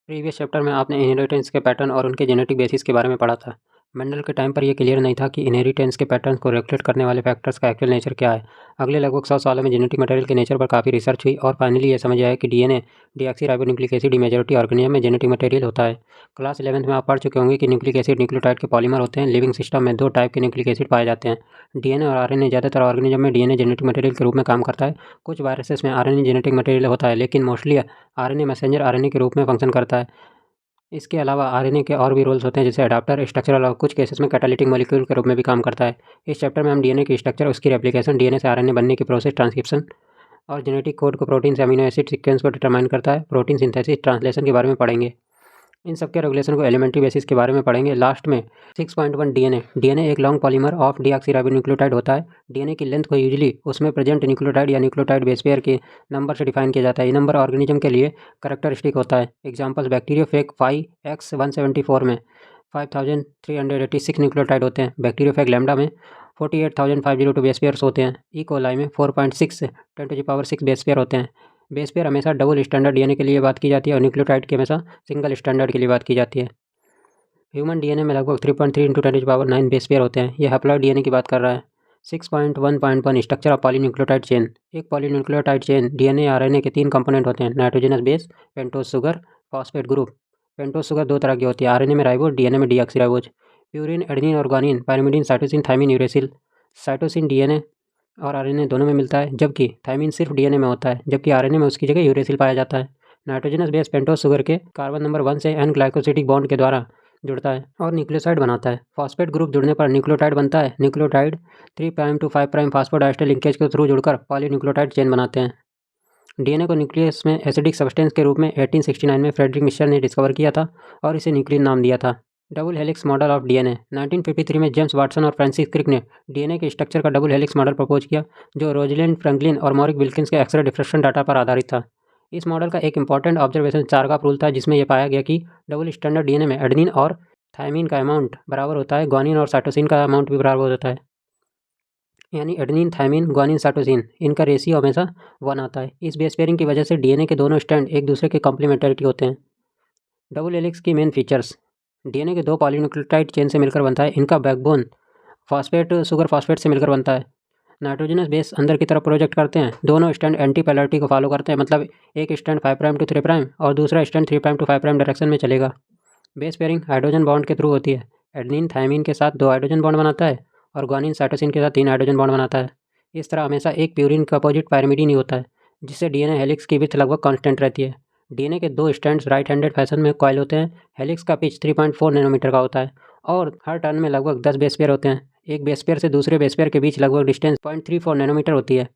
Previous chapter में आपने inheritance के पैटर्न और उनके जेनेटिक बेसिस के बारे में पढ़ा था। मेंडल के टाइम पर यह क्लियर नहीं था कि इनहेरिटेंस के पैटर्न्स को रेगुलेट करने वाले फैक्टर्स का एक्चुअल नेचर क्या है। अगले लगभग 100 सालों में जेनेटिक मटेरियल के नेचर पर काफ़ी रिसर्च हुई और फाइनली ये समझ आया कि DNA deoxyribonucleic acid majority organism में जेनेटिक मटेरियल होता है। क्लास 11th में आप पढ़ चुके होंगे कि न्यूक्लिक एसिड न्यूक्लियोटाइड के पॉलीमर होते हैं। लिविंग सिस्टम में 2 टाइप के न्यूक्लिक एसिड पाए जाते हैं, डीएनए और आरएनए। ज़्यादातर ऑर्गेनिज्म में डीएनए जेनेटिक मटेरियल के रूप में काम करता है। कुछ वायरसेस में आरएनए जेनेटिक मटेरियल होता है, लेकिन मोस्टली आरएनए मैसेंजर आरएनए के रूप में फंक्शन करता है। इसके अलावा आरएनए के और भी रोल्स होते हैं, जैसे अडाप्टर, स्ट्रक्चरल और कुछ केसेस में कैटालिटिक मॉलिक्यूल के रूप में भी काम करता है। इस चैप्टर में हम डीएनए की स्ट्रक्चर, उसकी रेप्लिकेशन, डीएनए से आरएनए बनने की प्रोसेस, ट्रांसक्रिप्शन और जेनेटिक कोड को प्रोटीन से अमीनो एसिड सीक्वेंस को डिटरमाइन करता है, प्रोटीन सिंथेसिस, ट्रांसलेशन के बारे में पढ़ेंगे। इन सबके रेगुलेशन को एलिमेंट्री बेसिस के बारे में पढ़ेंगे। लास्ट में 6.1 डीएनए। डीएनए एक लॉन्ग पॉलीमर ऑफ डीऑक्सीराइबोन्यूक्लियोटाइड होता है। डीएनए की लेंथ को यूजुअली उसमें प्रेजेंट न्यूक्लियोटाइड या न्यूक्लियोटाइड बेस पेयर के नंबर से डिफाइन किया जाता है। ये नंबर ऑर्गेनिज्म के लिए कैरेक्टरिस्टिक होता है। एग्जांपल्स, बैक्टीरियोफेग 5X174 में 5386 न्यूक्लियोटाइड होते हैं। बैक्टीरियोफेग लैम्डा में 48502 बेस पेयर्स होते हैं। ई कोलाई में 4.6 10⁶ बेस पेयर होते हैं। बेस पेयर हमेशा डबल स्टैंडर्ड डीएनए के लिए बात की जाती है और न्यूक्लियोटाइड की हमेशा सिंगल स्टैंडर्ड के लिए बात की जाती है। ह्यूमन डीएनए में लगभग 3.3 × 10⁹ बेस पेयर होते हैं। यह हैप्लॉइड डीएनए की बात कर रहा है। 6.1.1 स्ट्रक्चर ऑफ पॉलीन्यूक्लियोटाइड चेन। एक पॉलीन्यूक्लियोटाइड चेन डीएनए आरएनए के 3 कंपोनेंट होते हैं, nitrogenous base, pentose sugar, phosphate group. Pentose sugar 2 तरह की होती है, आरएनए में राइबोज, डीएनए में डीऑक्सीराइबोज। प्यूरिन, एडेनिन और guanine, pyrimidine, cytosine, thymine, uracil. Cytosine DNA और आरएनए दोनों में मिलता है, जबकि थाइमिन सिर्फ डीएनए में होता है, जबकि आरएनए में उसकी जगह यूरेसिल पाया जाता है। नाइट्रोजनस बेस पेंटोज शुगर के कार्बन नंबर 1 से एन ग्लाइकोसिडिक बॉन्ड के द्वारा जुड़ता है और न्यूक्लियोसाइड बनाता है। फॉस्फेट ग्रुप जुड़ने पर न्यूक्लियोटाइड बनता है। न्यूक्लियोटाइड 3' to 5' फास्फोडाइस्टर लिंकेज के थ्रू जुड़कर पॉलीन्यूक्लियोटाइड चेन बनाते हैं। डीएनए को न्यूक्लियस में एसिडिक सब्सटेंस के रूप में 1869 में फ्रेडरिक मिशर ने डिस्कवर किया था और इसे न्यूक्लियन नाम दिया था। Double helix model of DNA. 1953 में जेम्स वाटसन और फ्रांसिस क्रिक ने डीएनए के स्ट्रक्चर का डबल हेलिक्स मॉडल प्रपोज किया, जो रोजलिंड फ्रैंकलिन और मॉरिक विल्किंस के एक्सरे डिफ्रेक्शन डाटा पर आधारित था। इस मॉडल का एक इंपॉर्टेंट ऑब्जर्वेशन चारगाफ रूल था, जिसमें यह पाया गया कि डबल स्टैंडर्ड डीएनए में एडेनिन और थाइमिन का अमाउंट बराबर होता है, ग्वानिन और साइटोसिन का अमाउंट भी बराबर होता है। यानी एडेनिन, थाइमिन, ग्वानिन, साइटोसिन, इनका रेशियो हमेशा 1 आता है। इस बेस पेयरिंग की वजह से डीएनए के दोनों स्ट्रैंड एक दूसरे के कॉम्प्लीमेंटरिटी होते हैं। डबल हेलिक्स की मेन फीचर्स। डीएनए के 2 पॉलीन्यूक्लियोटाइड चेन से मिलकर बनता है। इनका बैकबोन फॉस्फेट शुगर फॉस्फेट से मिलकर बनता है। नाइट्रोजनस बेस अंदर की तरफ प्रोजेक्ट करते हैं। दोनों स्टैंड एंटी पोलैरिटी को फॉलो करते हैं, मतलब एक स्टैंड 5' to 3' और दूसरा स्टैंड 3' to 5' डायरेक्शन में चलेगा। बेस पेयरिंग हाइड्रोजन बॉन्ड के थ्रू होती है। एडेनिन थाइमिन के साथ 2 हाइड्रोजन बॉन्ड बनाता है और ग्वानिन साइटोसिन के साथ 3 हाइड्रोजन बॉन्ड बनाता है। इस तरह हमेशा एक प्यूरिन का अपोजिट पायरिमिडीन ही होता है, जिससे डीएनए हेलिक्स की विड्थ लगभग कांस्टेंट रहती है। डीएनए के 2 स्ट्रैंड्स राइट हैंडेड फैशन में कॉइल होते हैं। हेलिक्स का पिच 3.4 नैनोमीटर का होता है और हर टर्न में लगभग 10 बेस पेयर होते हैं। एक बेस पेयर से दूसरे बेस पेयर के बीच लगभग डिस्टेंस 0.34 नैनोमीटर होती है।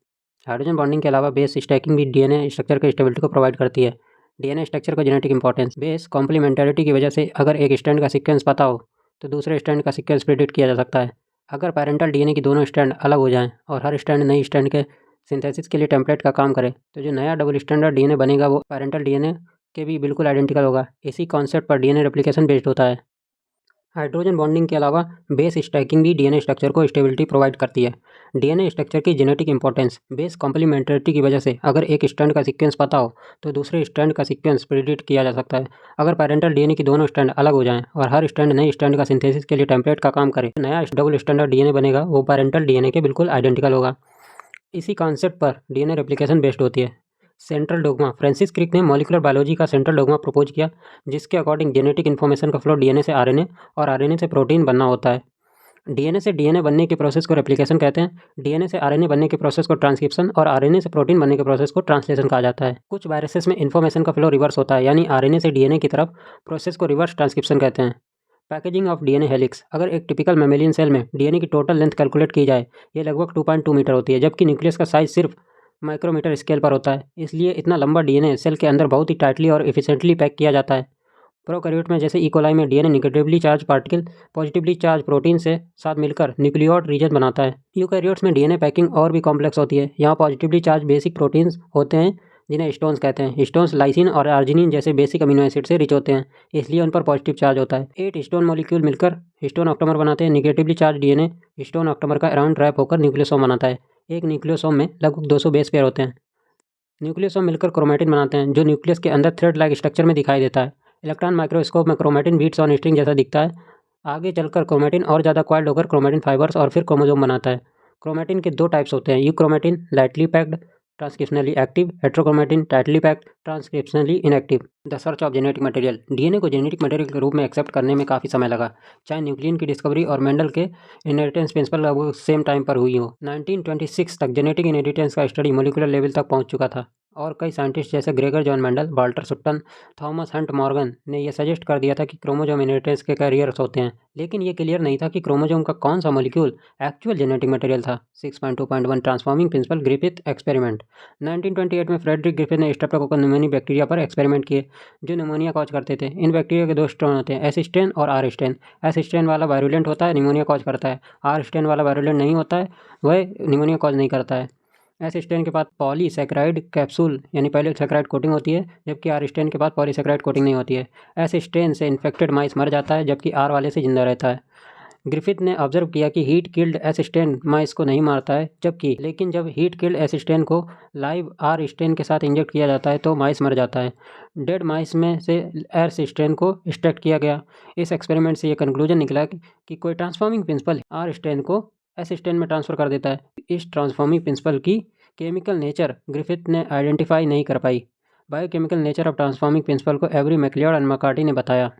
हाइड्रोजन बॉन्डिंग के अलावा बेस स्टैकिंग भी डीएनए स्ट्रक्चर के स्टेबिलिटी को प्रोवाइड करती है। डीएनए स्ट्रक्चर को जेनेटिक इंपॉर्टेंस। बेस कॉम्प्लीमेंटरिटी की वजह से अगर एक स्ट्रैंड का सीक्वेंस पता हो तो दूसरे स्ट्रैंड का सीक्वेंस प्रिडिक्ट किया जा सकता है। अगर पैरेंटल डीएनए की दोनों स्ट्रैंड अलग हो जाएं और हर स्ट्रैंड नई स्ट्रैंड के सिंथेसिस के लिए टेम्पलेट का काम करे, तो जो नया डबल स्टैंडर्ड डीएनए बनेगा वो पैरेंटल डीएनए के भी बिल्कुल आइडेंटिकल होगा। इसी कॉन्सेप्ट पर डीएनए रेप्लिकेशन बेस्ड होता है। हाइड्रोजन बॉन्डिंग के अलावा बेस स्टैकिंग भी डीएनए स्ट्रक्चर को स्टेबिलिटी प्रोवाइड करती है। डीएनए स्ट्रक्चर की जेनेटिक इंपॉर्टेंस। बेस कॉम्प्लीमेंटरिटी की वजह से अगर एक स्ट्रैंड का सीक्वेंस पता हो तो दूसरे स्ट्रैंड का सीक्वेंस प्रिडिक्ट किया जा सकता है। अगर पैरेंटल डीएनए की दोनों स्ट्रैंड अलग हो जाएं और हर स्ट्रैंड नई स्ट्रैंड का सिंथेसिस के लिए टेम्पलेट का काम करे, तो नया डबल स्टैंडर्ड डीएनए बनेगा वो पैरेंटल डीएनए के बिल्कुल आइडेंटिकल होगा। इसी कॉन्सेप्ट पर डीएनए रेप्लिकेशन बेस्ड होती है। Central dogma. फ्रांसिस क्रिक ने मॉलिक्यूलर बायोलॉजी का सेंट्रल डोग्मा प्रपोज किया, जिसके अकॉर्डिंग जेनेटिक इन्फॉर्मेशन का फ्लो डीएनए से आरएनए और आरएनए से प्रोटीन बनना होता है। डीएनए से डीएनए बनने के प्रोसेस को रेप्लिकेशन कहते हैं। डीएनए से आरएनए बनने के प्रोसेस को ट्रांसक्रिप्शन और आरएनए से प्रोटीन बनने के प्रोसेस को ट्रांसलेशन कहा जाता है। कुछ वायरसेस में इन्फॉर्मेशन का फ्लो रिवर्स होता है, यानी आरएनए से डीएनए की तरफ प्रोसेस को रिवर्स ट्रांसक्रिप्शन कहते हैं। Packaging of DNA helix. अगर एक टिपिकल मैमेलियन सेल में डीएनए की टोटल लेंथ कैलकुलेट की जाए, ये लगभग 2.2 मीटर होती है, जबकि न्यूक्लियस का साइज सिर्फ माइक्रोमीटर स्केल पर होता है। इसलिए इतना लंबा डीएनए सेल के अंदर बहुत ही टाइटली और एफिशिएंटली पैक किया जाता है। प्रोकैरियोट में जैसे इकोलाई में DNA negatively charge particle positively charge protein से साथ मिलकर न्यूक्लियोइड रीजन बनाता है। यूकैरियोट्स में डीएनए पैकिंग और भी कॉम्प्लेक्स होती है। यहाँ पॉजिटिवली चार्ज बेसिक प्रोटीन्स होते हैं, जिन्हें स्टोन्स कहते हैं। स्टोन्स लाइसिन और आर्जिनिन जैसे बेसिक अमीनो एसिड से रिच होते हैं, इसलिए उन पर पॉजिटिव चार्ज होता है। 8 स्टोन मॉलिक्यूल मिलकर स्टोन ऑक्टोमर बनाते हैं। Negatively charge DNA stone octamer का अराउंड रैप होकर न्यूक्लियोसोम बनाता है। एक न्यूक्लियोसोम में लगभग 200 बेस पेयर होते हैं। न्यूक्लियोसोम मिलकर क्रोमैटिन बनाते हैं, जो न्यूक्लियस के अंदर थ्रेड लाइक स्ट्रक्चर में दिखाई देता है। इलेक्ट्रॉन माइक्रोस्कोप में क्रोमेटिन बीट्स ऑन स्ट्रिंग जैसा दिखता है। आगे चलकर क्रोमेटिन और ज़्यादा क्वाइल्ड होकर क्रोमेटिन फाइबर्स और फिर क्रोमोसोम बनाता है। क्रोमेटिन के दो टाइप्स होते हैं, euchromatin lightly packed transcriptionally active, heterochromatin tightly packed transcriptionally inactive. The search of genetic material. DNA को जेनेटिक मटेरियल के रूप में एक्सेप्ट करने में काफ़ी समय लगा, चाहे न्यूक्लियन की डिस्कवरी और मेंडल के इनहेरिटेंस प्रिंसिपल लगभग सेम टाइम पर हुई हो। 1926 तक जेनेटिक इनहेरिटेंस का स्टडी मोलिकुलर लेवल तक पहुंच चुका था और कई साइंटिस्ट जैसे Gregor John Mendel, Walter Sutton, Thomas Hunt Morgan ने यह सजेस्ट कर दिया था कि क्रोमोसोम इनहेरिटेंस के कैरियर्स होते हैं, लेकिन ये क्लियर नहीं था कि क्रोमोसोम का कौन सा मॉलिक्यूल एक्चुअल जेनेटिक मटेरियल था। 6.2.1 ट्रांसफॉर्मिंग प्रिंसिपल ग्रिफिथ एक्सपेरिमेंट। 1928 में फ्रेडरिक ग्रिफिथ ने स्ट्रेप्टोकोकस न्यूमोनिया बैक्टीरिया पर एक्सपेरिमेंट किए जो न्यूमोनिया कॉज करते थे। इन बैक्टीरिया के दो स्ट्रेन होते हैं, एस स्ट्रेन और आर स्ट्रेन। एस स्ट्रेन वाला वायरुलेंट होता है, न्यूमोनिया कॉज करता है। आर स्ट्रेन वाला वायरुलेंट नहीं होता है, वह न्यूमोनिया कॉज नहीं करता है। एस स्ट्रेन के बाद पॉलीसैकेराइड कैप्सूल यानी पहले सैकेराइड कोटिंग होती है, जबकि आर स्ट्रेन के बाद पॉलीसैकेराइड कोटिंग नहीं होती है। एस स्ट्रेन से इन्फेक्टेड माइस मर जाता है, जबकि आर वाले से जिंदा रहता है। ग्रिफिथ ने ऑब्जर्व किया कि हीट किल्ड एस स्ट्रेन माइस को नहीं मारता है, लेकिन जब हीट किल्ड एस स्ट्रेन को लाइव आर स्ट्रेन के साथ इंजेक्ट किया जाता है तो माइस मर जाता है। डेड माइस में से एस स्ट्रेन को एक्सट्रैक्ट किया गया। इस एक्सपेरिमेंट से ये कंक्लूजन निकला कि कोई ट्रांसफॉर्मिंग प्रिंसिपल आर स्ट्रेन को एस स्ट्रेन में ट्रांसफर कर देता है। इस ट्रांसफॉर्मिंग प्रिंसिपल की केमिकल नेचर ग्रिफिथ ने आइडेंटिफाई नहीं कर पाई। Biochemical nature of transforming principle को एवरी मैकलियॉड एंड मकार्टी ने बताया।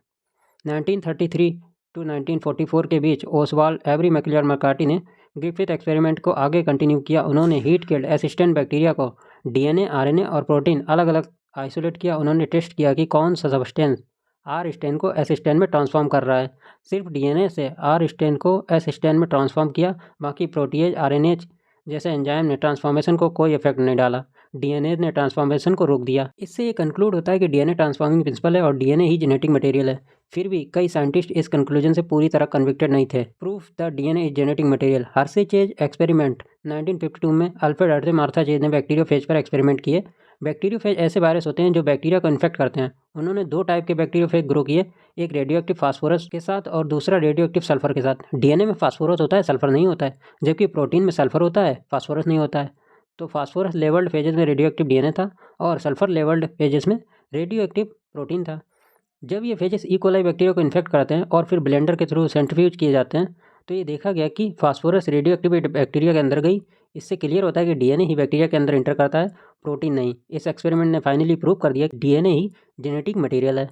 1933 टू 1944 के बीच ओसवाल्ड, एवरी मैकलियॉड, मकार्टी ने ग्रिफिथ एक्सपेरिमेंट को आगे कंटिन्यू किया। उन्होंने हीट किल्ड असिस्टेंट बैक्टीरिया को डीएनए, आरएनए और प्रोटीन अलग अलग आइसोलेट किया। उन्होंने टेस्ट किया कि कौन सा सब्सटेंस आर स्टेन को एस स्टेन में ट्रांसफॉर्म कर रहा है। सिर्फ डीएनए से आर स्टेन को एस स्टेन में ट्रांसफॉर्म किया, बाकी प्रोटीएज, आरएनएज जैसे एंजाइम ने ट्रांसफॉर्मेशन को कोई इफेक्ट नहीं डाला। डीएनए ने ट्रांसफॉर्मेशन को रोक दिया। इससे ये कंक्लूड होता है कि डीएनए ट्रांसफॉर्मिंग प्रिंसिपल है और डीएनए ही जेनेटिक मटेरियल है। फिर भी कई साइंटिस्ट इस कंक्लूजन से पूरी तरह कन्विक्टेड नहीं थे। Proof the DNA is genetic material. Hershey Chase experiment 1952 में अल्फ्रेड हर्षे, मार्था चेज ने बैक्टीरियोफेज पर एक्सपेरिमेंट किए। बैक्टीरियोफेज ऐसे वायरस होते हैं जो बैक्टीरिया को इन्फेक्ट करते हैं। उन्होंने दो टाइप के बैक्टीरियोफेज ग्रो किए, एक रेडियो एक्टिव फास्फोरस के साथ और दूसरा रेडियो एक्टिव सल्फर के साथ। डीएनए में फास्फोरस होता है, सल्फर नहीं होता है, जबकि प्रोटीन में सल्फर होता है, फास्फोरस नहीं होता है। तो फास्फोरस लेवल्ड फेजेस में रेडियो एक्टिव डीएनए था और सल्फर लेवल्ड फेजेस में रेडियो एक्टिव प्रोटीन था। जब ये फेजेस ई कोलाई बैक्टीरिया को इन्फेक्ट करते हैं और फिर ब्लेंडर के थ्रू सेंट्रीफ्यूज किए जाते हैं, तो ये देखा गया कि फास्फोरस रेडियो एक्टिव बैक्टीरिया के अंदर गई। इससे क्लियर होता है कि डीएनए ही बैक्टीरिया के अंदर इंटर करता है, प्रोटीन नहीं। इस एक्सपेरिमेंट ने फाइनली प्रूव कर दिया कि डीएनए ही जेनेटिक मटेरियल है।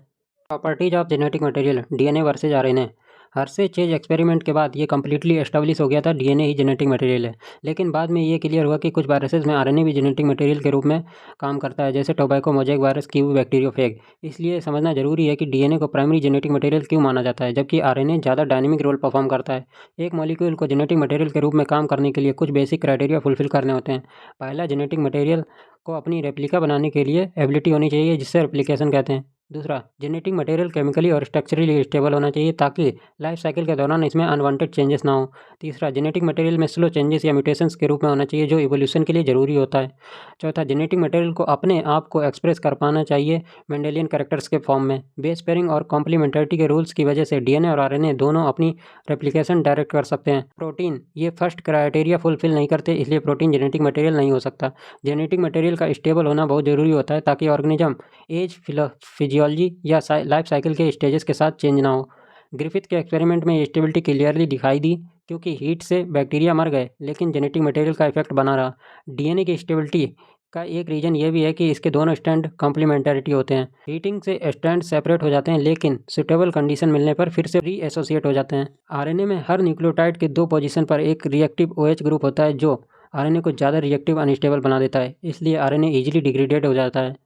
Properties of genetic material, DNA versus RNA. Hershey Chase experiment के बाद ये कम्प्लीटली एस्टेब्लिश हो गया था डीएनए ही जेनेटिक मटेरियल है। लेकिन बाद में ये क्लियर हुआ कि कुछ वायरसेस में आरएनए भी जेनेटिक मटेरियल के रूप में काम करता है, जैसे tobacco mosaic virus, kiwi bacteriophage. इसलिए समझना जरूरी है कि डीएनए को प्राइमरी जेनेटिक मटेरियल क्यों माना जाता है, जबकि आरएनए ज़्यादा डायनेमिक रोल परफॉर्म करता है। एक मॉलिक्यूल को जेनेटिक मटेरियल के रूप में काम करने के लिए कुछ बेसिक क्राइटेरिया फुलफिल करने होते हैं। पहला, जेनेटिक मटेरियल को अपनी रेप्लिका बनाने के लिए एबिलिटी होनी चाहिए, जिससे रेप्लिकेशन कहते हैं। दूसरा, जेनेटिक मटेरियल केमिकली और स्ट्रक्चरली स्टेबल होना चाहिए ताकि लाइफ साइकिल के दौरान इसमें अनवांटेड चेंजेस ना हो। तीसरा, जेनेटिक मटेरियल में स्लो चेंजेस या म्यूटेशंस के रूप में होना चाहिए, जो इवोल्यूशन के लिए ज़रूरी होता है। चौथा, जेनेटिक मटेरियल को अपने आप को एक्सप्रेस कर पाना चाहिए मेंडेलियन कैरेक्टर्स के फॉर्म में। बेस पेयरिंग और कॉम्प्लीमेंटरिटी के रूल्स की वजह से डीएनए और आरएनए दोनों अपनी रेप्लिकेशन डायरेक्ट कर सकते हैं। प्रोटीन, ये फर्स्ट क्राइटेरिया फुलफिल नहीं करते, इसलिए प्रोटीन जेनेटिक मटेरियल नहीं हो सकता। जेनेटिक मटेरियल का स्टेबल होना बहुत ज़रूरी होता है ताकि ऑर्गेनिज्म एज, फिजियोलॉजी या लाइफ साइकिल के स्टेजेस के साथ चेंज ना हो। ग्रिफिथ के एक्सपेरिमेंट में ये स्टेबिलिटी क्लियरली दिखाई दी, क्योंकि हीट से बैक्टीरिया मर गए लेकिन जेनेटिक मटेरियल का इफेक्ट बना रहा। डीएनए की स्टेबिलिटी का एक रीजन ये भी है कि इसके दोनों स्टैंड कॉम्प्लीमेंटरिटी होते हैं। हीटिंग से स्टैंड सेपरेट हो जाते हैं, लेकिन सुटेबल कंडीशन मिलने पर फिर से रीएसोसिएट हो जाते हैं। आरएनए में हर न्यूक्लियोटाइड के दो पोजीशन पर एक रिएक्टिव ओएच ग्रुप होता है, जो आरएनए को ज़्यादा रिएक्टिव अनस्टेबल बना देता है। इसलिए आरएनए ईजिली डिग्रेडेड हो जाता है।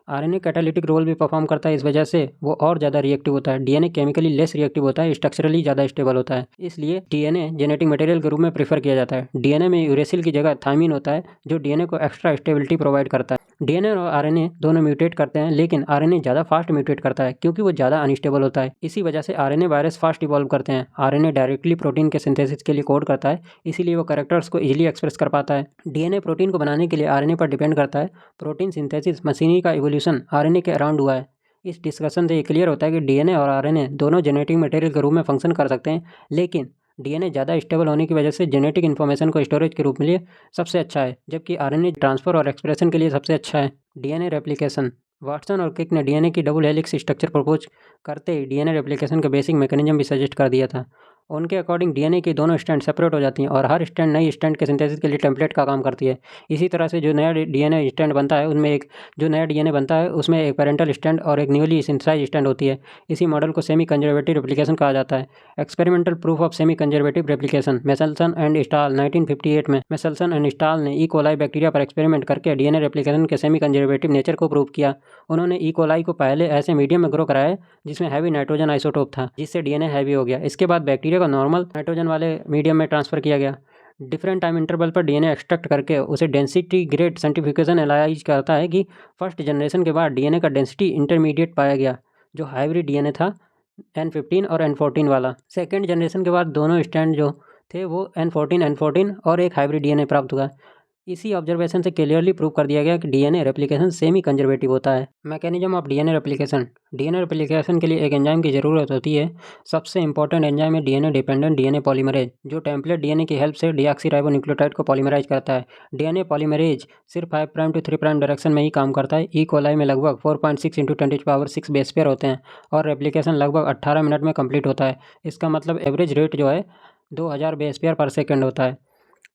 आरएनए कैटालिटिक रोल भी परफॉर्म करता है, इस वजह से वो और ज़्यादा रिएक्टिव होता है। डीएनए केमिकली लेस रिएक्टिव होता है, स्ट्रक्चरली ज़्यादा स्टेबल होता है। इसलिए डीएनए जेनेटिक मटेरियल के रूप में प्रीफर किया जाता है। डीएनए में यूरेसिल की जगह थायमिन होता है, जो डीएनए को एक्स्ट्रा स्टेबिलिटी प्रोवाइड करता है। डीएनए और आरएनए दोनों म्यूटेट करते हैं, लेकिन आरएनए ज़्यादा फास्ट म्यूटेट करता है क्योंकि वो ज़्यादा अनस्टेबल होता है। इसी वजह से आरएनए वायरस फास्ट इवॉल्व करते हैं। आरएनए डायरेक्टली प्रोटीन के सिंथेसिस के लिए कोड करता है, इसीलिए वो कैरेक्टर्स को इजीली एक्सप्रेस कर पाता है। डीएनए प्रोटीन को बनाने के लिए आरएनए पर डिपेंड करता है। प्रोटीन सिंथेसिस मशीनरी का इवोल्यूशन आरएनए के अराउंड हुआ है। इस डिस्कशन से ये क्लियर होता है कि डीएनए और आरएनए दोनों जेनेटिक मटेरियल के रूप में फंक्शन कर सकते हैं, लेकिन डीएनए ज़्यादा स्टेबल होने की वजह से जेनेटिक इन्फॉर्मेशन को स्टोरेज के रूप में लिए सबसे अच्छा है, जबकि आरएनए ट्रांसफ़र और एक्सप्रेशन के लिए सबसे अच्छा है। डीएनए रेप्लिकेशन, वाटसन और क्रिक ने डीएनए की डबल हेलिक्स स्ट्रक्चर प्रपोज करते ही डीएनए रेप्लिकेशन का बेसिक मैकेनिज्म भी सजेस्ट कर दिया था। उनके अकॉर्डिंग डीएनए की दोनों स्ट्रैंड सेपरेट हो जाती हैं और हर स्ट्रैंड नई स्ट्रैंड के सिंथेसिस के लिए टेम्पलेट का काम करती है। इसी तरह से जो नया डीएनए स्ट्रैंड बनता है उसमें एक पेरेंटल स्ट्रैंड और एक न्यूली सिंथेसाइज स्ट्रैंड होती है। इसी मॉडल को सेमी कंजर्वेटिव रेप्लिकेशन कहा जाता है। Experimental proof of semi conservative replication Meselson and stall 1958 में मेसेल्सन एंड स्टाल ने ई कोलाई बैक्टीरिया पर एक्सपेरिमेंट करके डीएनए रेप्लिकेशन के सेमी कंजर्वेटिव नेचर को प्रूव किया। उन्होंने ई कोलाई को पहले ऐसे मीडियम में ग्रो कराया जिसमें हैवी नाइट्रोजन आइसोटोप था, जिससे डीएनए हैवी हो गया। इसके बाद बैक्टीरिया को नॉर्मल नाइट्रोजन वाले मीडियम में ट्रांसफ़र किया गया। डिफरेंट टाइम इंटरवल पर डीएनए एक्सट्रैक्ट करके उसे डेंसिटी ग्रेड सेंट्रीफ्यूगेशन एनालाइज करता है कि फर्स्ट जनरेशन के बाद डीएनए का डेंसिटी इंटरमीडिएट पाया गया, जो हाइब्रिड डीएनए था N15 और N14 वाला। सेकेंड जनरेशन के बाद दोनों स्टैंड जो थे वो N14 और एक हाइब्रिड डीएनए प्राप्त हुआ। इसी ऑब्जर्वेशन से क्लियरली प्रूव कर दिया गया कि डीएनए रेप्लिकेशन सेमी कंजर्वेटिव होता है। मैकेनिज्म ऑफ डीएनए रेप्लिकेशन के लिए एक एंजाइम की ज़रूरत होती है। सबसे इंपॉर्टेंट एंजाइम है डीएनए डिपेंडेंट डीएनए पॉलीमरेज, जो टेम्पलेट डीएनए की हेल्प से डीऑक्सीराइबोन्यूक्लियोटाइड को पॉलीमराइज करता है। डीएनए पॉलीमरेज सिर्फ 5' to 3' डायरेक्शन में ही काम करता है। ई कोलाई में लगभग 4.6 × 10⁻6 बेस पेयर होते हैं और रेप्लिकेशन लगभग 18 मिनट में कंप्लीट होता है। इसका मतलब एवरेज रेट जो है 2000 बेस पेयर पर सेकेंड होता है।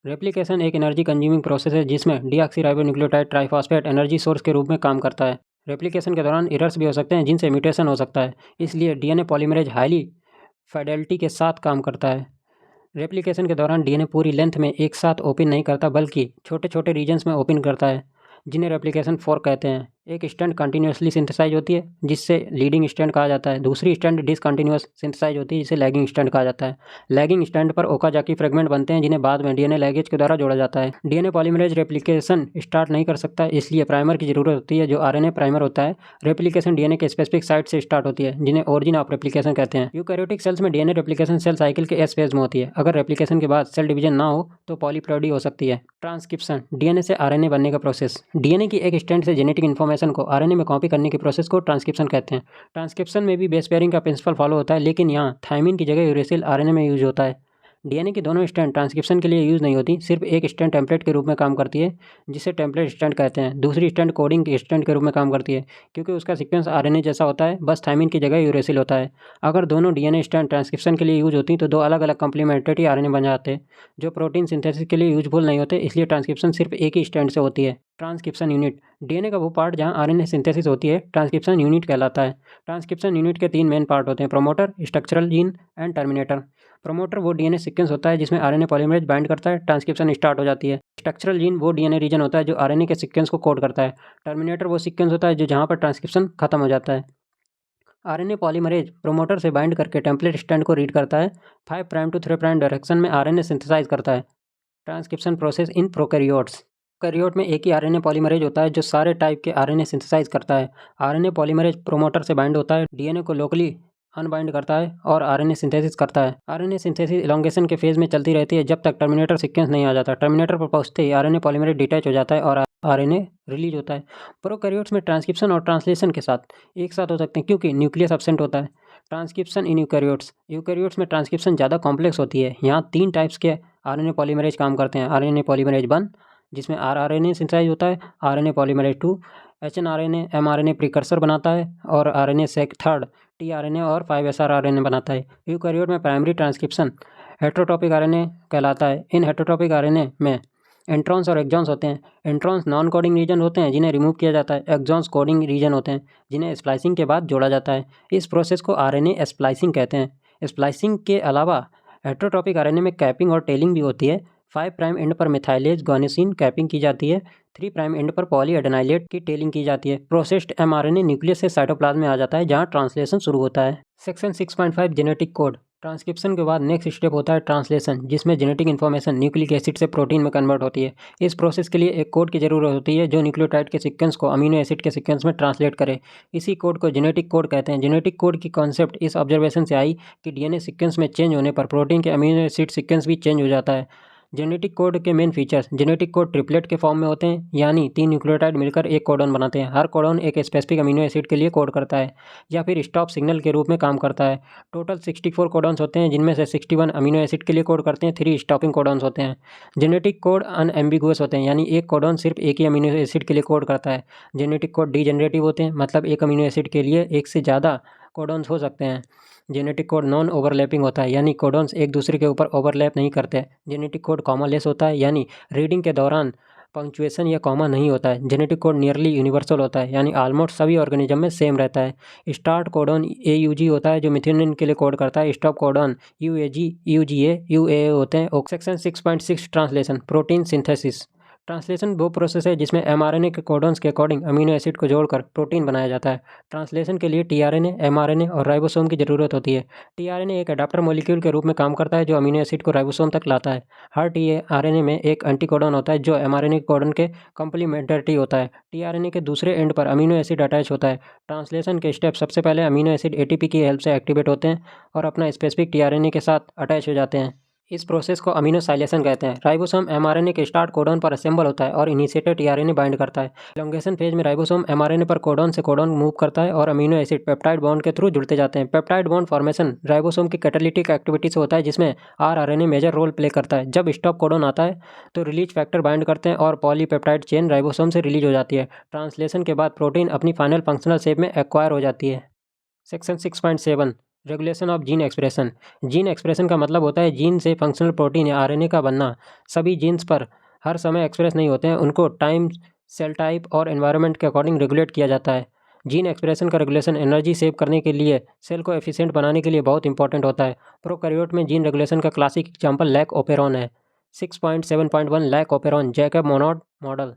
रेप्लिकेशन एक एनर्जी कंज्यूमिंग प्रोसेस है जिसमें डीऑक्सीराइबोन्यूक्लियोटाइड ट्राइफॉस्फेट एनर्जी सोर्स के रूप में काम करता है। रेप्लिकेशन के दौरान एरर्स भी हो सकते हैं जिनसे म्यूटेशन हो सकता है, इसलिए डीएनए पॉलीमरेज हाईली फाइडेलिटी के साथ काम करता है। रेप्लिकेशन के दौरान डीएनए पूरी लेंथ में एक साथ ओपन नहीं करता बल्कि छोटे छोटे रीजन्स में ओपन करता है, जिन्हें रेप्लिकेशन फोर्क कहते हैं। एक स्ट्रैंड कंटिन्यूसली सिंथेसाइज होती है जिससे लीडिंग स्ट्रैंड कहा जाता है। दूसरी स्ट्रैंड डिसकंटिन्यूअस सिंथेसाइज होती है जिसे लैगिंग स्ट्रैंड कहा जाता है। लैगिंग स्ट्रैंड पर ओकाजाकी फ्रेगमेंट बनते हैं जिन्हें बाद में डीएनए लैगेज के द्वारा जोड़ा जाता है। डीएनए पॉलीमरेज रेप्लिकेशन स्टार्ट नहीं कर सकता, इसलिए प्राइमर की जरूरत होती है जो आरएनए प्राइमर होता है। रेप्लिकेशन डीएनए के स्पेसिफिक साइट से स्टार्ट होती है जिन्हें ओरिजिन ऑफ रेप्लिकेशन कहते हैं। यूकैरियोटिक सेल्स में डीएनए रेप्लिकेशन सेल साइकिल के एस फेज में होती है। अगर रेप्लिकेशन के बाद सेल डिवीजन ना हो तो पॉलीप्लॉइडी हो सकती है। ट्रांसक्रिप्शन डीएनए से आरएनए बनने का प्रोसेस। डीएनए की एक स्ट्रैंड से जेनेटिक इन्फॉर्मेशन को आरएनए में कॉपी करने के प्रोसेस को ट्रांसक्रिप्शन कहते हैं। ट्रांसक्रिप्शन में भी बेस पेयरिंग का प्रिंसिपल फॉलो होता है, लेकिन यहाँ थायमिन की जगह यूरेसिल आरएनए में यूज होता है। डीएनए की दोनों स्ट्रैंड ट्रांसक्रिप्शन के लिए यूज़ नहीं होती, सिर्फ एक स्ट्रैंड टेम्पलेट के रूप में काम करती है जिसे टेम्पलेट स्ट्रैंड कहते हैं। दूसरी स्ट्रैंड कोडिंग के स्ट्रैंड के रूप में काम करती है क्योंकि उसका सीक्वेंस आरएनए जैसा होता है, बस थायमिन की जगह यूरेसिल होता है। अगर दोनों डीएनए स्ट्रैंड ट्रांसक्रिप्शन के लिए यूज होती तो दो अलग अलग कम्प्लीमेंट्री आरएनए बन जाते जो प्रोटीन सिंथेसिस के लिए यूजफुल नहीं होते, इसलिए ट्रांसक्रिप्शन सिर्फ एक ही स्ट्रैंड से होती है। ट्रांसक्रिप्शन यूनिट डीएनए का वो पार्ट जहाँ आरएनए सिंथेसिस होती है ट्रांसक्रिप्शन यूनिट कहलाता है। ट्रांसक्रिप्शन यूनिट के 3 मेन पार्ट होते हैं: promoter, structural gene and terminator. Promoter वो डीएनए सीक्वेंस होता है जिसमें आरएनए पॉलीमरेज बाइंड करता है, ट्रांसक्रिप्शन स्टार्ट हो जाती है। स्ट्रक्चरल जीन वो डीएनए रीजन होता है जो आरएनए के सीक्वेंस को कोड करता है। टर्मिनेटर वो सीक्वेंस होता है जो जहाँ पर ट्रांसक्रिप्शन खत्म हो जाता है। आरएनए पॉलीमरेज प्रोमोटर से बाइंड करके टेम्पलेट स्ट्रैंड को रीड करता है, 5' to 3' डायरेक्शन में आरएनए सिंथेसाइज करता है। Transcription process in prokaryotes. Prokaryote में एक ही आरएनए पॉलीमरेज होता है जो सारे टाइप के आरएनए सिंथेसाइज करता है। आरएनए पॉलीमरेज प्रोमोटर से बाइंड होता है, डीएनए को लोकली अनबाइंड करता है और आरएनए सिंथेसिस करता है। आरएनए सिंथेसिस इलॉन्गेशन के फेज में चलती रहती है जब तक टर्मिनेटर सीक्वेंस नहीं आ जाता। टर्मिनेटर पर पहुंचते ही आरएनए पॉलीमरेज डिटैच हो जाता है और आरएनए रिलीज होता है। प्रोकैरियोट्स में ट्रांसक्रिप्शन और ट्रांसलेशन के साथ एक साथ हो सकते हैं क्योंकि न्यूक्लियस एब्सेंट होता है। ट्रांसक्रिप्शन इन यूकैरियोट्स में ट्रांसक्रिप्शन ज़्यादा कॉम्प्लेक्स होती है। यहाँ 3 टाइप्स के आरएनए पॉलीमरेज काम करते हैं: आरएनए पॉलीमरेज 1 जिसमें आरआरएनए सिंथेसाइज होता है, RNA polymerase 2 hnRNA mRNA precursor बनाता है और आरएनए सेक 3 टीआरएनए और 5SR आरएनए बनाता है। यूकैरियोट में प्राइमरी ट्रांसक्रिप्शन हेटरोटॉपिक आरएनए कहलाता है। इन हेटरोटॉपिक आरएनए में इंट्रॉन्स और एक्सॉन्स होते हैं। इंट्रॉन्स नॉन कोडिंग रीजन होते हैं जिन्हें रिमूव किया जाता है। एक्सॉन्स कोडिंग रीजन होते हैं जिन्हें स्प्लाइसिंग के बाद जोड़ा जाता है। इस प्रोसेस को आरएनए स्प्लाइसिंग कहते हैं। स्प्लाइसिंग के अलावा हेटरोटॉपिक आरएनए में कैपिंग और टेलिंग भी होती है। 5' एंड पर मिथाइलेज ग्वानिसिन कैपिंग की जाती है। 3' एंड पर पॉलीएडेनाइलेट की टेलिंग की जाती है। प्रोसेस्ड एमआरएनए न्यूक्लियस से साइटोप्लाज्म में आ जाता है जहां ट्रांसलेशन शुरू होता है। Section 6.5 genetic code. ट्रांसक्रिप्शन के बाद नेक्स्ट स्टेप होता है ट्रांसलेशन, जिसमें जेनेटिक इन्फॉर्मेशन न्यूक्लिक एसिड से प्रोटीन में कन्वर्ट होती है। इस प्रोसेस के लिए एक कोड की जरूरत होती है जो न्यूक्लियोटाइड के सीक्वेंस को अमीनो एसिड के सीक्वेंस में ट्रांसलेट करे। इसी कोड को जेनेटिक कोड कहते हैं। जेनेटिक कोड की कॉन्सेप्ट इस ऑब्जर्वेशन से आई कि डीएनए सीक्वेंस में चेंज होने पर प्रोटीन के अमीनो एसिड सीक्वेंस भी चेंज हो जाता है। जेनेटिक कोड के main features. Genetic code triplet के फॉर्म में होते हैं, यानी 3 न्यूक्लियोटाइड मिलकर एक कोडॉन बनाते हैं। हर कोडॉन एक स्पेसिफिक अमीनो एसिड के लिए कोड करता है या फिर स्टॉप सिग्नल के रूप में काम करता है। टोटल 64 कोडॉन्स होते हैं, जिनमें से 61 अमीनो एसिड के लिए कोड करते हैं, 3 स्टॉपिंग कोडॉन्स होते हैं। जेनेटिक कोड अनएम्बिगुअस होते हैं, यानी एक कोडॉन सिर्फ एक ही अमीनो एसिड के लिए कोड करता है। जेनेटिक कोड डीजेनरेटिव होते हैं, मतलब एक अमीनो एसिड के लिए एक से ज़्यादा कोडॉन्स हो सकते हैं। जेनेटिक कोड नॉन ओवरलैपिंग होता है, यानी कोडॉन्स एक दूसरे के ऊपर ओवरलैप नहीं करते। जेनेटिक कोड कॉमालेस होता है, यानी रीडिंग के दौरान पंक्चुएशन या कॉमा नहीं होता है। जेनेटिक कोड नियरली यूनिवर्सल होता है, यानी ऑलमोस्ट सभी ऑर्गेनिज्म में सेम रहता है। स्टार्ट कोडॉन AUG होता है, जो मिथ्योनिन के लिए कोड करता है। Stop codon UAG, UGA, UAA होते हैं। Section 6.6 translation protein synthesis. Translation वो प्रोसेस है जिसमें mRNA के कोडॉन्स के अकॉर्डिंग अमीनो एसिड को जोड़कर प्रोटीन बनाया जाता है। ट्रांसलेशन के लिए tRNA, mRNA और राइबोसोम की ज़रूरत होती है। tRNA एक अडाप्टर मॉलिक्यूल के रूप में काम करता है, जो अमीनो एसिड को राइबोसोम तक लाता है। हर tRNA में एक एंटीकोडॉन होता है, जो mRNA के कोडॉन के कॉम्प्लीमेंटरी होता है। tRNA के दूसरे एंड पर अमीनो एसिड अटैच होता है। ट्रांसलेशन के स्टेप सबसे पहले अमीनो एसिड ATP की हेल्प से एक्टिवेट होते हैं और अपना स्पेसिफिक tRNA के साथ अटैच हो जाते हैं। इस प्रोसेस को अमीनोसाइलेशन कहते हैं। राइबोसोम mRNA के स्टार्ट कोडॉन पर असेंबल होता है और इनिशिएटर tRNA बाइंड करता है। एलोंगेशन फेज में राइबोसोम mRNA पर कोडॉन से कोडॉन मूव करता है और अमीनो एसिड पेप्टाइड बॉन्ड के थ्रू जुड़ते जाते हैं। पेप्टाइड बॉन्ड फॉर्मेशन राइबोसोम की कैटालिटिक एक्टिविटी से होता है, जिसमें rRNA मेजर रोल प्ले करता है। जब स्टॉप कोडॉन आता है तो रिलीज फैक्टर बाइंड करते हैं और पॉलीपेप्टाइड चेन राइबोसोम से रिलीज हो जाती है। ट्रांसलेशन के बाद प्रोटीन अपनी फाइनल फंक्शनल शेप में एक्वायर हो जाती है। Section 6.7 regulation of gene expression. Gene expression का मतलब होता है जीन से फंक्शनल प्रोटीन या RNA का बनना। सभी जीन्स पर हर समय एक्सप्रेस नहीं होते हैं, उनको टाइम, सेल टाइप और एनवायरनमेंट के अकॉर्डिंग रेगुलेट किया जाता है। जीन एक्सप्रेशन का रेगुलेशन एनर्जी सेव करने के लिए, सेल को एफिशिएंट बनाने के लिए बहुत इंपॉर्टेंट होता है। प्रोकैरियोट में जीन रेगुलेशन का क्लासिक एग्जाम्पल लैक ओपेरॉन है। 6.7.1 lac operon Jacob Monod model.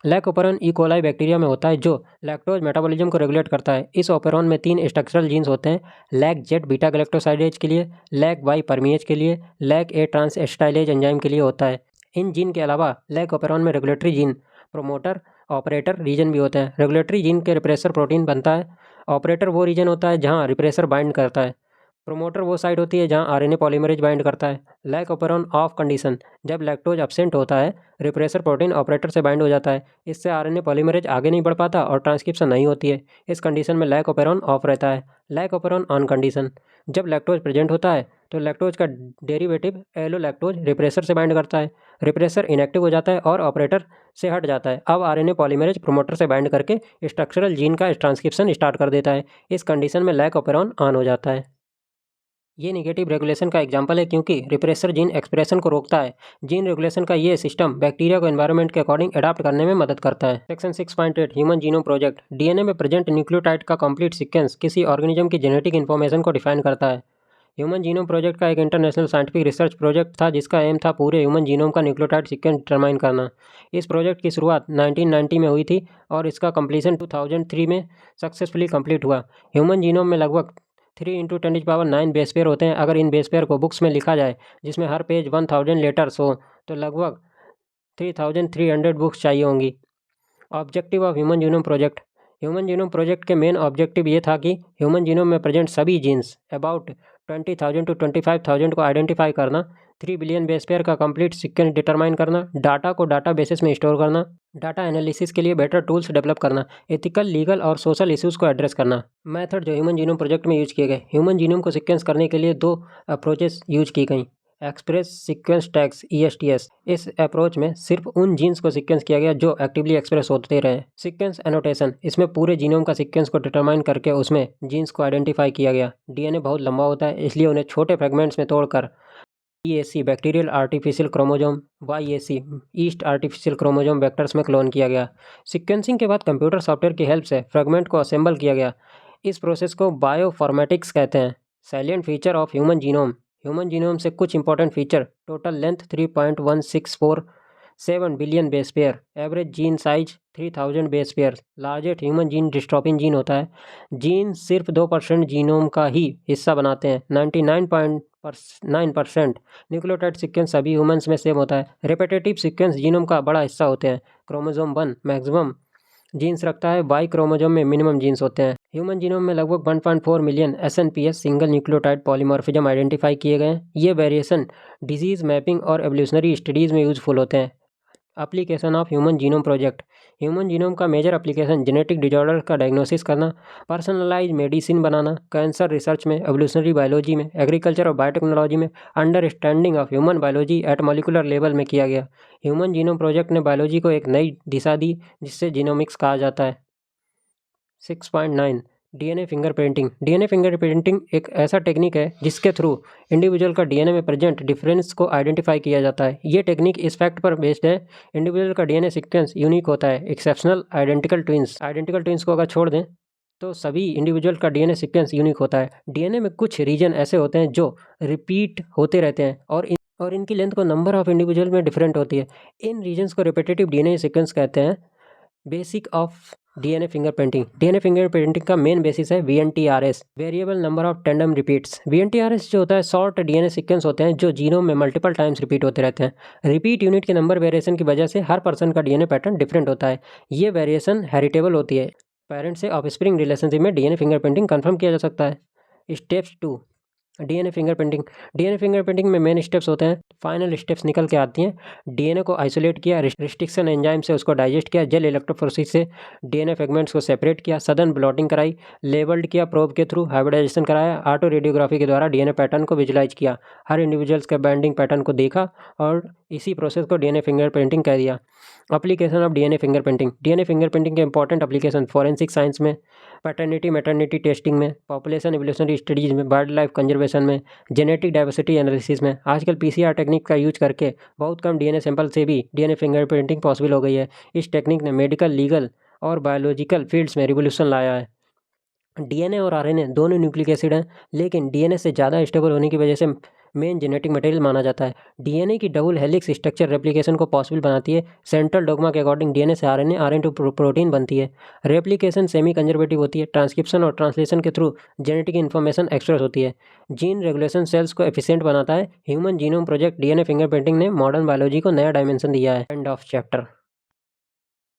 Lac operon E coli bacteria में होता है, जो लैक्टोज मेटाबॉलिज्म को रेगुलेट करता है। इस ओपेरॉन में 3 स्ट्रक्चरल जीन्स होते हैं, लैक जेड बीटा गैलेक्टोसाइडेज के लिए, लैक वाई परमीएज के लिए, लैक ए ट्रांसएस्टाइलेज एंजाइम के लिए होता है। इन जीन के अलावा लैक ओपेरॉन में regulatory gene, promoter, operator region भी होते हैं। रेगुलेटरी जीन के रिप्रेसर प्रोटीन बनता है। ऑपरेटर वो रीजन होता है जहाँ रिप्रेसर बाइंड करता है। प्रोमोटर वो साइट होती है जहाँ RNA पॉलीमरेज बाइंड करता है। लैक ओपेरॉन ऑफ कंडीशन, जब लैक्टोज एब्सेंट होता है, रिप्रेसर प्रोटीन ऑपरेटर से बाइंड हो जाता है। इससे RNA पॉलीमरेज आगे नहीं बढ़ पाता और ट्रांसक्रिप्शन नहीं होती है। इस कंडीशन में लैक ओपेरॉन ऑफ रहता है। लैक ओपेरॉन ऑन कंडीशन, जब लैक्टोज प्रेजेंट होता है तो लैक्टोज का डेरिवेटिव एलोलैक्टोज रिप्रेसर से बाइंड करता है। रिप्रेसर इनएक्टिव हो जाता है और ऑपरेटर से हट जाता है। अब RNA पॉलीमरेज प्रोमोटर से बाइंड करके स्ट्रक्चरल जीन का ट्रांसक्रिप्शन स्टार्ट कर देता है। इस कंडीशन में लैक ओपेरॉन ऑन हो जाता है। ये नेगेटिव रेगुलेशन का एग्जाम्पल है, क्योंकि रिप्रेसर जीन एक्सप्रेशन को रोकता है। जीन रेगुलेशन का ये सिस्टम बैक्टीरिया को एनवायरनमेंट के अकॉर्डिंग अडाप्ट करने में मदद करता है। Section 6.8 human genome project. DNA में प्रेजेंट न्यूक्लियोटाइड का कंप्लीट सीक्वेंस किसी ऑर्गेनिज्म की जेनेटिक इन्फॉर्मेशन को डिफाइन करता है। ह्यूमन जीनोम प्रोजेक्ट का एक इंटरनेशनल साइंटिफिक रिसर्च प्रोजेक्ट था, जिसका एम था पूरे ह्यूमन जीनोम का न्यूक्लियोटाइड सीक्वेंस डिटरमाइन करना। इस प्रोजेक्ट की शुरुआत 1990 में हुई थी और इसका कंप्लीशन 2003 में सक्सेसफुली कंप्लीट हुआ। ह्यूमन जीनोम में लगभग 3 × 10⁹ बेस पेयर होते हैं। अगर इन बेस पेयर को बुक्स में लिखा जाए, जिसमें हर पेज 1000 लेटर्स हो, तो लगभग 3300 बुक्स चाहिए होंगी। Objective of human genome project. Human genome project के मेन ऑब्जेक्टिव ये था कि ह्यूमन जीनोम में प्रेजेंट सभी जीन्स अबाउट 20,000 to 25,000 को आइडेंटिफाई करना, 3 बिलियन बेस पेयर का कंप्लीट सीक्वेंस डिटरमाइन करना, डाटा को डाटा बेसिस में स्टोर करना, डाटा एनालिसिस के लिए बेटर टूल्स डेवलप करना, एथिकल, लीगल और सोशल इश्यूज़ को एड्रेस करना। मेथड जो ह्यूमन जीनोम प्रोजेक्ट में यूज किए गए। ह्यूमन जीनोम को सीक्वेंस करने के लिए 2 अप्रोचेस यूज की गई। Express sequence tags ESTS। इस अप्रोच में सिर्फ उन जीन्स को सीक्वेंस किया गया जो एक्टिवली एक्सप्रेस होते रहे। सीक्वेंस एनोटेशन, इसमें पूरे जीनोम का सीक्वेंस को डिटरमाइन करके उसमें जीन्स को आइडेंटिफाई किया गया। DNA बहुत लंबा होता है, इसलिए उन्हें छोटे फ्रेगमेंट्स में तोड़कर EAC bacterial artificial chromosome, YAC yeast artificial chromosome vectors में क्लोन किया गया। सीक्वेंसिंग के बाद कंप्यूटर सॉफ्टवेयर की हेल्प से फ्रेगमेंट को असेंबल किया गया। इस प्रोसेस को बायोफॉर्मेटिक्स कहते हैं। Silent feature of human genome. Human genome से कुछ important feature. Total length 3.164 billion base pair. Average gene size 3000 base pair. Largest human gene dystrophin gene होता है। जीन सिर्फ 2% जीनोम का ही हिस्सा बनाते हैं। 99.9% न्यूक्लियोटाइड सीक्वेंस सभी ह्यूमंस में सेम होता है। रिपीटेटिव सीक्वेंस जीनोम का बड़ा हिस्सा होते हैं। क्रोमोसोम 1 मैक्सिमम जीन्स रखता है, Y क्रोमोसोम में मिनिमम जीन्स होते हैं। ह्यूमन जीनोम में लगभग 1.4 million SNPs single nucleotide polymorphism identify किए गए हैं। ये वेरिएशन डिजीज़ मैपिंग और एवोल्यूशनरी स्टडीज़ में यूजफुल होते हैं। Application of human genome project. Human genome का मेजर एप्लीकेशन जेनेटिक डिजॉर्डर का डायग्नोसिस करना, पर्सनलाइज मेडिसिन बनाना, कैंसर रिसर्च में, एवोल्यूशनरी बायोलॉजी में, एग्रीकल्चर और बायोटेक्नोलॉजी में, understanding of human biology eight molecular level में किया गया। ह्यूमन जीनोम प्रोजेक्ट ने बायोलॉजी को एक नई दिशा दी जिससे जीनोमिक्स कहा जाता है। 6.9 डीएनए फिंगरप्रिंटिंग। डीएनए फिंगरप्रिंटिंग एक ऐसा टेक्निक है जिसके थ्रू इंडिविजुअल का डीएनए में प्रेजेंट डिफरेंस को आइडेंटिफाई किया जाता है। ये टेक्निक इस फैक्ट पर बेस्ड है, इंडिविजुअल का डीएनए सीक्वेंस यूनिक होता है। एक्सेप्शनल आइडेंटिकल ट्विंस को अगर छोड़ दें तो सभी इंडिविजुअल का डीएनए सीक्वेंस यूनिक होता है। डीएनए में कुछ रीजन ऐसे होते हैं जो रिपीट होते रहते हैं और इनकी लेंथ को नंबर ऑफ इंडिविजुअल में डिफरेंट होती है। इन रीजन्स को रिपीटेटिव डीएनए सीक्वेंस कहते हैं। Basic of DNA fingerprinting. DNA fingerprinting का मेन बेसिस है VNTRS, variable number of tandem repeats. VNTRS जो होता है शॉर्ट डीएनए सीक्वेंस होते हैं जो जीनोम में मल्टीपल टाइम्स रिपीट होते रहते हैं। रिपीट यूनिट के नंबर वेरिएशन की वजह से हर पर्सन का डीएनए पैटर्न डिफरेंट होता है। ये वेरिएशन हेरिटेबल होती है। पेरेंट से ऑफस्प्रिंग रिलेशनशिप में डीएनए फिंगरप्रिंटिंग कंफर्म किया जा सकता है। Steps 2 DNA fingerprinting. DNA fingerprinting में मेन स्टेप्स होते हैं। फाइनल स्टेप्स निकल के आती हैं। डीएनए को आइसोलेट किया, रिस्ट्रिक्शन एंजाइम से उसको डाइजेस्ट किया, जेल इलेक्ट्रोफोरेसिस से डीएनए फ्रेगमेंट्स को सेपरेट किया, सदन ब्लॉटिंग कराई, लेबल्ड किया, प्रोब के थ्रू हाइब्रिडाइजेशन कराया, ऑटो रेडियोग्राफी के द्वारा डीएनए पैटर्न को विजुलाइज किया, हर इंडिविजुअल्स के बाइंडिंग पैटर्न को देखा और इसी प्रोसेस को डीएनए फिंगरप्रिंटिंग कह दिया। Application of DNA fingerprinting. DNA fingerprinting के इंपॉर्टेंट एप्लीकेशन फोरेंसिक साइंस में, पैटर्निटी मैटर्निटी टेस्टिंग में, पॉपुलेशन एवोल्यूशनरी स्टडीज़ में, वाइल्ड लाइफ कंजर्वेशन में, जेनेटिक डाइवर्सिटी एनालिसिस में। आजकल PCR टेक्निक का यूज करके बहुत कम डीएनए सैंपल से भी डीएनए फिंगरप्रिंटिंग पॉसिबल हो गई है। इस टेक्निक ने मेडिकल, लीगल और बायोलॉजिकल फील्ड्स में रिवोल्यूशन लाया है। डीएनए और आरएनए दोनों न्यूक्लिक एसिड हैं, लेकिन डीएनए से ज़्यादा स्टेबल होने की वजह से मेन जेनेटिक मटेरियल माना जाता है। डीएनए की डबल हेलिक्स स्ट्रक्चर रेप्लिकेशन को पॉसिबल बनाती है। सेंट्रल डोग्मा के अकॉर्डिंग डीएनए से आरएनए, आरएनए टू प्रोटीन बनती है। रेप्लिकेशन सेमी कंजर्वेटिव होती है। ट्रांसक्रिप्शन और ट्रांसलेशन के थ्रू जेनेटिक इन्फॉर्मेशन एक्सप्रेस होती है। जीन रेगुलेशन सेल्स को एफिशिएंट बनाता है। Human genome project DNA fingerprinting ने मॉडर्न बायोलॉजी को नया डायमेंशन दिया है। End of chapter.